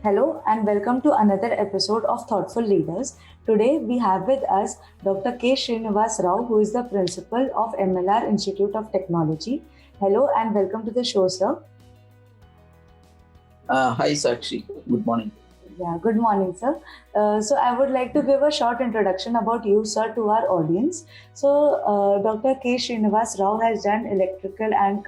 Hello and welcome to another episode of Thoughtful Leaders. Today we have with us Dr. K. Srinivasa Rao, who is the principal of MLR Institute of Technology. Hello and welcome to the show, sir. Hi, Sakshi. Good morning. Yeah, good morning, sir. So I would like to give a short introduction about you, sir, to our audience. So Dr. K. Srinivasa Rao has done electrical and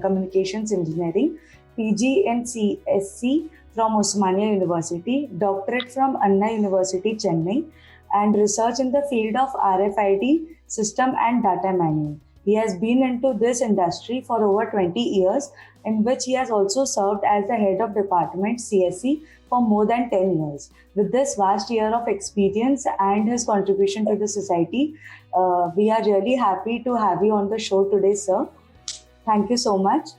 communications engineering, PG and CSC from Osmania University, doctorate from Anna University, Chennai, and research in the field of RFID system and data mining. He has been into this industry for over 20 years, in which he has also served as the head of department CSC for more than 10 years. With this vast year of experience and his contribution to the society, we are really happy to have you on the show today, sir. Thank you so much.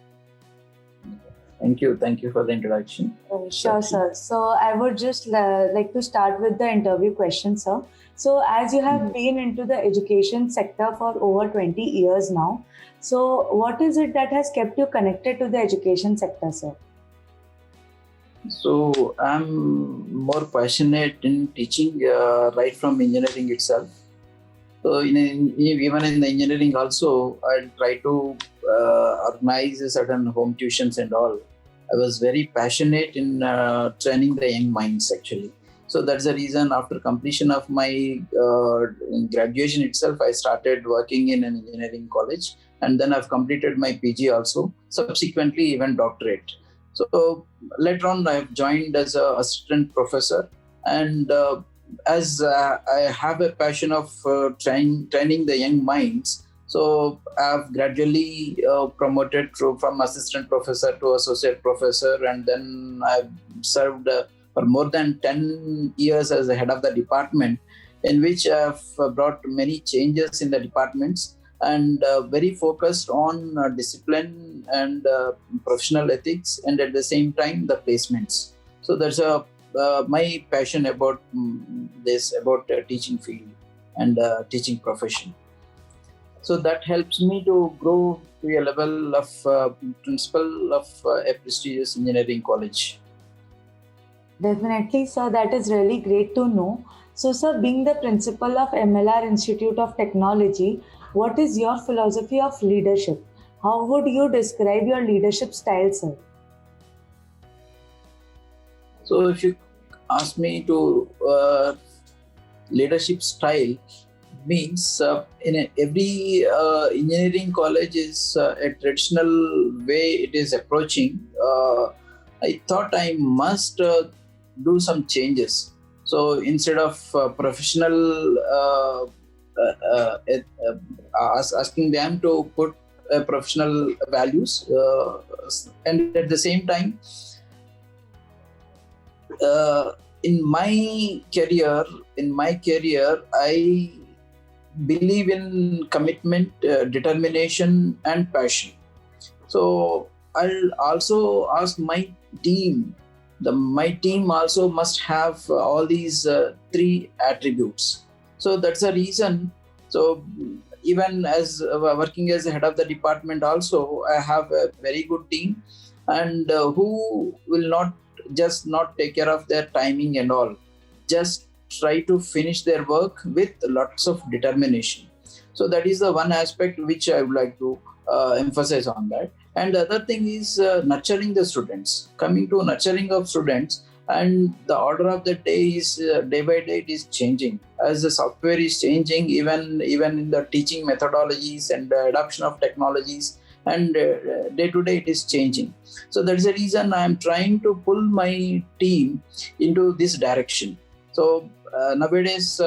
Thank you for the introduction. Sure, sir. So I would just like to start with the interview question, sir. So as you have been into the education sector for over 20 years now, so what is it that has kept you connected to the education sector, sir? So I'm more passionate in teaching right from engineering itself. So even in the engineering also, I try to organize certain home tuitions and all. I was very passionate in training the young minds actually. So that's the reason after completion of my graduation itself, I started working in an engineering college, and then I've completed my PG also, subsequently even doctorate. So later on, I've joined as an assistant professor, and as I have a passion of training the young minds, so I've gradually promoted from assistant professor to associate professor, and then I've served for more than 10 years as the head of the department, in which I've brought many changes in the departments and very focused on discipline and professional ethics, and at the same time the placements. So there's my passion about about teaching field and teaching profession. So that helps me to grow to a level of principal of a prestigious engineering college. Definitely, sir. That is really great to know. So, sir, being the principal of MLR Institute of Technology, what is your philosophy of leadership? How would you describe your leadership style, sir? So if you ask me to leadership style, means in every engineering college is a traditional way it is approaching. I thought I must do some changes. So instead of professional asking them to put professional values, and at the same time, in my career, I believe in commitment, determination, and passion. So I'll also ask my team. My team also must have all these three attributes. So that's the reason. So even as working as the head of the department, also I have a very good team, and who will not take care of their timing and all. Just try to finish their work with lots of determination. So that is the one aspect which I would like to emphasize on that. And the other thing is nurturing the students. Coming to nurturing of students, and the order of the day is day by day it is changing. As the software is changing, even in the teaching methodologies and the adoption of technologies, and day to day it is changing. So that's the reason I am trying to pull my team into this direction. So nowadays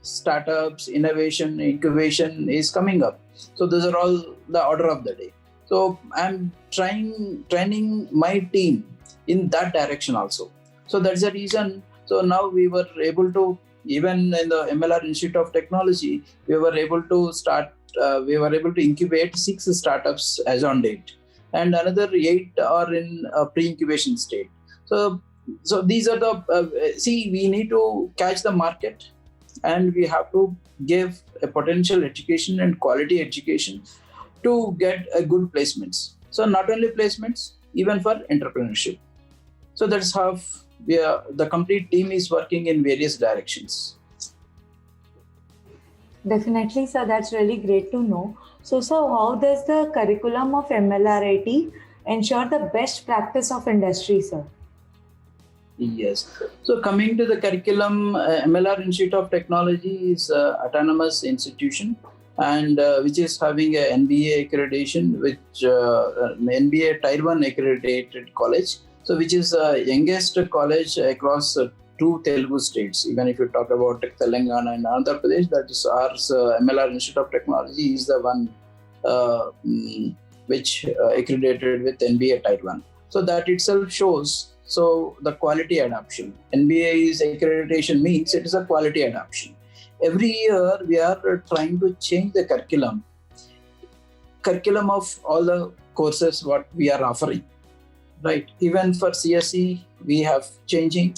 startups, innovation, incubation is coming up. So those are all the order of the day. So I'm training my team in that direction also. So that's the reason. So now we were able to, even in the MLR Institute of Technology, we were able to incubate 6 startups as on date, and another 8 are in pre-incubation state. So these are the we need to catch the market, and we have to give a potential education and quality education to get a good placements. So not only placements, even for entrepreneurship. So that's how the complete team is working in various directions. Definitely, sir, that's really great to know. So, sir, how does the curriculum of MLRIT ensure the best practice of industry, sir? Yes. So coming to the curriculum, MLR Institute of Technology is an autonomous institution, and which is having a NBA accreditation, which NBA Tier 1 accredited college. So which is the youngest college across two Telugu states. Even if you talk about Telangana and Andhra Pradesh, that is ours. MLR Institute of Technology is the one which accredited with NBA Tier 1. So that itself shows the quality adoption. NBA's accreditation means it is a quality adoption. Every year we are trying to change the curriculum of all the courses what we are offering. Right. Even for CSE we have changing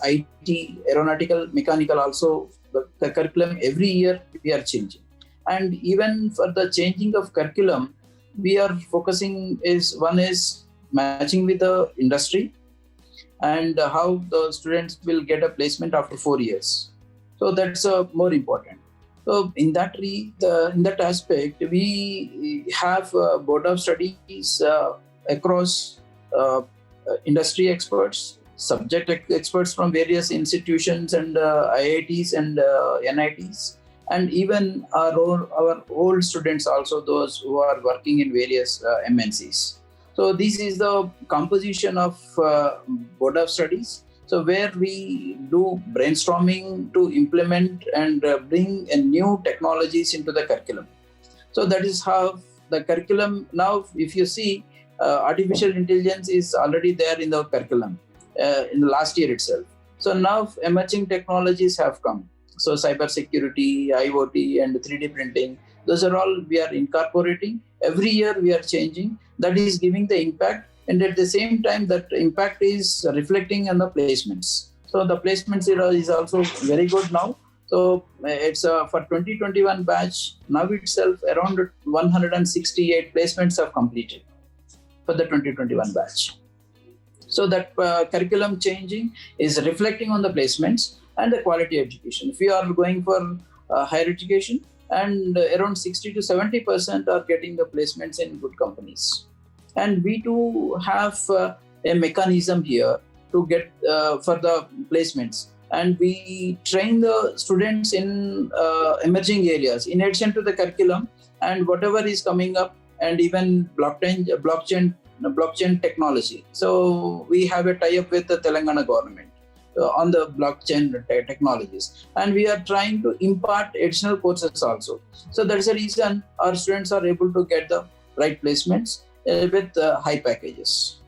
IT, aeronautical, mechanical also the curriculum every year we are changing. And even for the changing of curriculum, we are focusing one is matching with the industry and how the students will get a placement after 4 years. So that's more important. So in that aspect, we have board of studies across industry experts, subject experts from various institutions and IITs and NITs, and even our old students also, those who are working in various MNCs. So this is the composition of board of studies. So where we do brainstorming to implement and bring new technologies into the curriculum. So that is how the curriculum now, if you see, artificial intelligence is already there in the curriculum in the last year itself. So now emerging technologies have come. So cyber security, IoT and 3D printing, those are all we are incorporating. Every year we are changing. That is giving the impact, and at the same time that impact is reflecting on the placements. So the placements is also very good now. So it's for 2021 batch, now itself around 168 placements have completed for the 2021 batch. So that curriculum changing is reflecting on the placements and the quality education. If you are going for higher education, and around 60 to 70% are getting the placements in good companies. And we do have a mechanism here to get for the placements. And we train the students in emerging areas in addition to the curriculum and whatever is coming up, and even blockchain technology. So we have a tie-up with the Telangana government on the blockchain technologies, and we are trying to impart additional courses also. So that is the reason our students are able to get the right placements with high packages.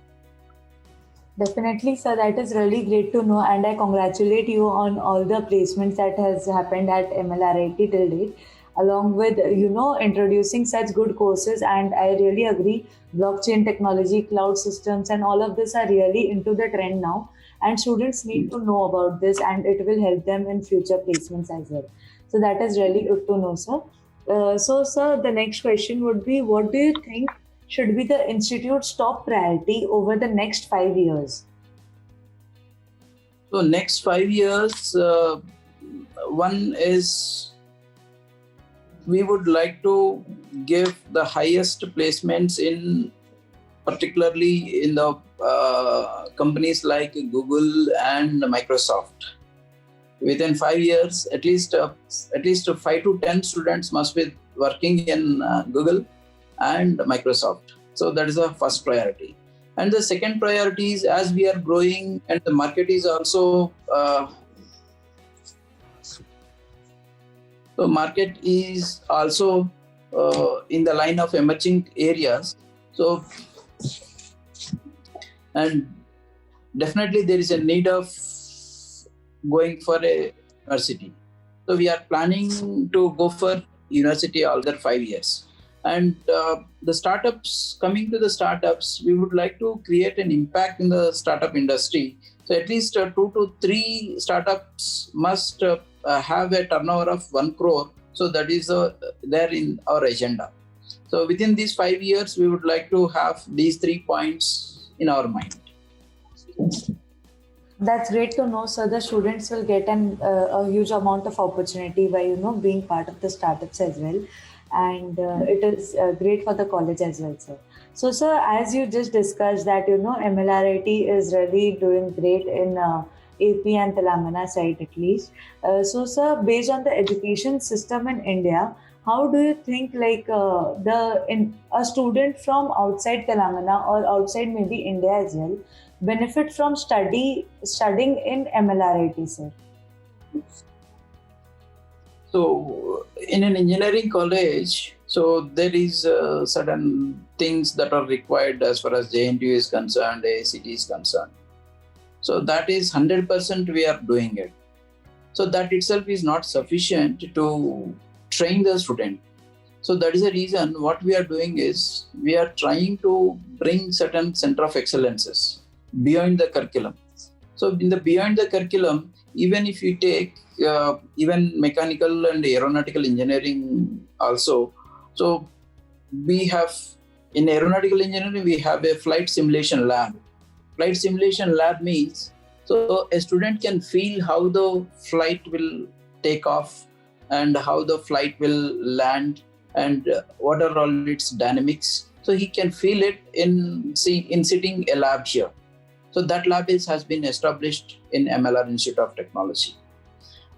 Definitely, sir, that is really great to know, and I congratulate you on all the placements that has happened at MLRIT till date, along with introducing such good courses. And I really agree, blockchain technology, cloud systems, and all of this are really into the trend now. And students need to know about this, and it will help them in future placements as well. So that is really good to know, sir. So, sir, the next question would be, what do you think should be the institute's top priority over the next 5 years? So next 5 years, one is we would like to give the highest placements in, particularly in the companies like Google and Microsoft. Within 5 years, at least 5 to 10 students must be working in Google and Microsoft. So that is the first priority. And the second priority is, as we are growing and the market is also market is also in the line of emerging areas. So, and definitely there is a need of going for a university. So we are planning to go for university all the 5 years. And the startups, coming to the startups, we would like to create an impact in the startup industry. So at least 2 to 3 startups must have a turnover of 1 crore. So that is there in our agenda. So within these 5 years, we would like to have these 3 points in our mind. That's great to know, sir. The students will get a huge amount of opportunity by being part of the startups as well, and it is great for the college as well, sir. So, sir, as you just discussed that MLRIT is really doing great in AP and Telangana side at least. So, sir, based on the education system in India, how do you think like a student from outside Telangana or outside maybe India as well benefit from studying in MLRIT, sir? So in an engineering college, so there is certain things that are required as far as JNTU is concerned, AICT is concerned. So that is 100% we are doing it. So that itself is not sufficient to train the student. So that is the reason what we are doing is we are trying to bring certain center of excellences beyond the curriculum. So in the beyond the curriculum, even if you take even mechanical and aeronautical engineering also, so we have in aeronautical engineering we have a flight simulation lab. Flight simulation lab means so a student can feel how the flight will take off and how the flight will land and what are all its dynamics. So he can feel it in sitting a lab here. So that lab has been established in MLR Institute of Technology.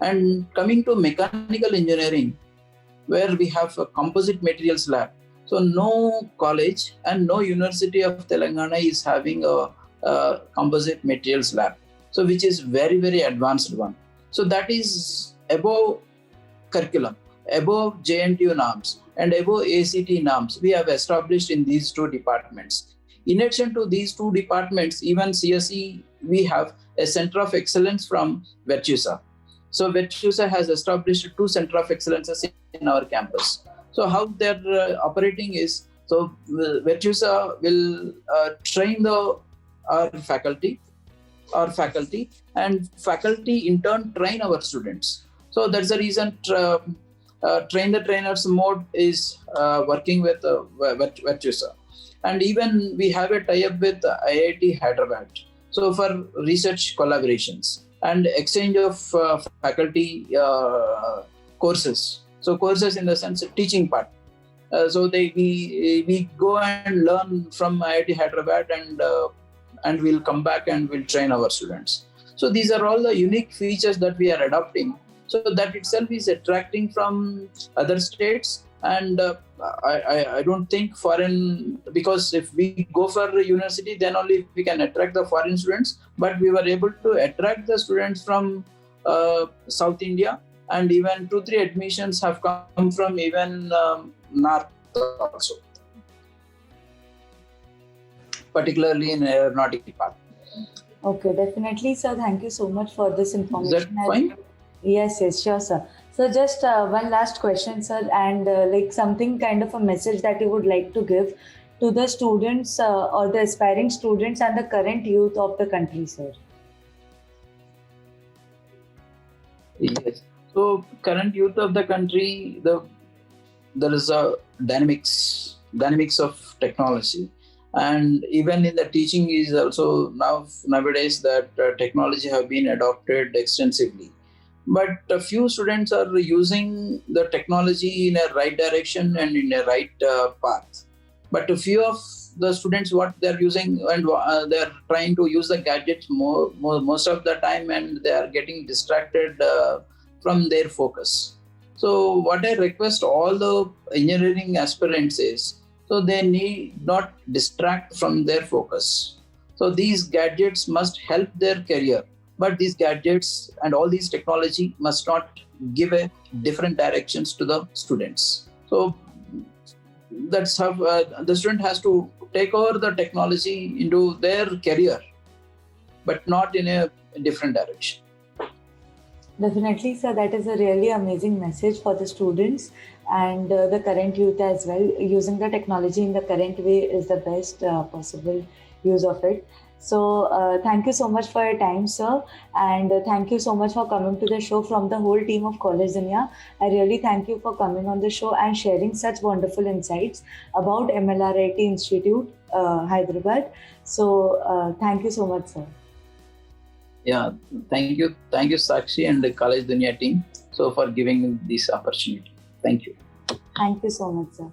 And coming to mechanical engineering, where we have a composite materials lab. So no college and no university of Telangana is having a composite materials lab. So which is very, very advanced one. So that is above curriculum, above JNTU norms and above ACT norms we have established in these two departments. In addition to these two departments, even CSE, we have a center of excellence from Virtusa. So Virtusa has established two center of excellences in our campus. So how they're operating is, so Virtusa will train our faculty, and faculty in turn train our students. So that's the reason train the trainers mode is working with Virtusa. And even we have a tie-up with IIT Hyderabad. So for research collaborations and exchange of faculty courses. So courses in the sense of teaching part. So we go and learn from IIT Hyderabad and we'll come back and we'll train our students. So these are all the unique features that we are adopting. So that itself is attracting from other states. And I don't think foreign, because if we go for a university, then only we can attract the foreign students. But we were able to attract the students from South India, and even 2-3 admissions have come from even North also, particularly in aeronautical department. Okay, definitely, sir. Thank you so much for this information. Is that fine? Yes, sure, sir. So just one last question, sir, and like something kind of a message that you would like to give to the students or the aspiring students and the current youth of the country, sir. Yes. So current youth of the country, there is a dynamics of technology, and even in the teaching is also nowadays that technology have been adopted extensively. But a few students are using the technology in a right direction and in a right path. But a few of the students, what they're using and they're trying to use the gadgets most of the time, and they are getting distracted from their focus. So what I request all the engineering aspirants is, so they need not distract from their focus. So these gadgets must help their career. But these gadgets and all these technology must not give a different directions to the students. So that's how the student has to take over the technology into their career, but not in a different direction. Definitely, sir. That is a really amazing message for the students and the current youth as well. Using the technology in the current way is the best possible use of it. So thank you so much for your time, sir. And thank you so much for coming to the show from the whole team of Collegedunia. I really thank you for coming on the show and sharing such wonderful insights about MLRIT Institute, Hyderabad. So thank you so much, sir. Yeah, thank you, Sakshi and the College Dunia team, so for giving this opportunity. Thank you. Thank you so much, sir.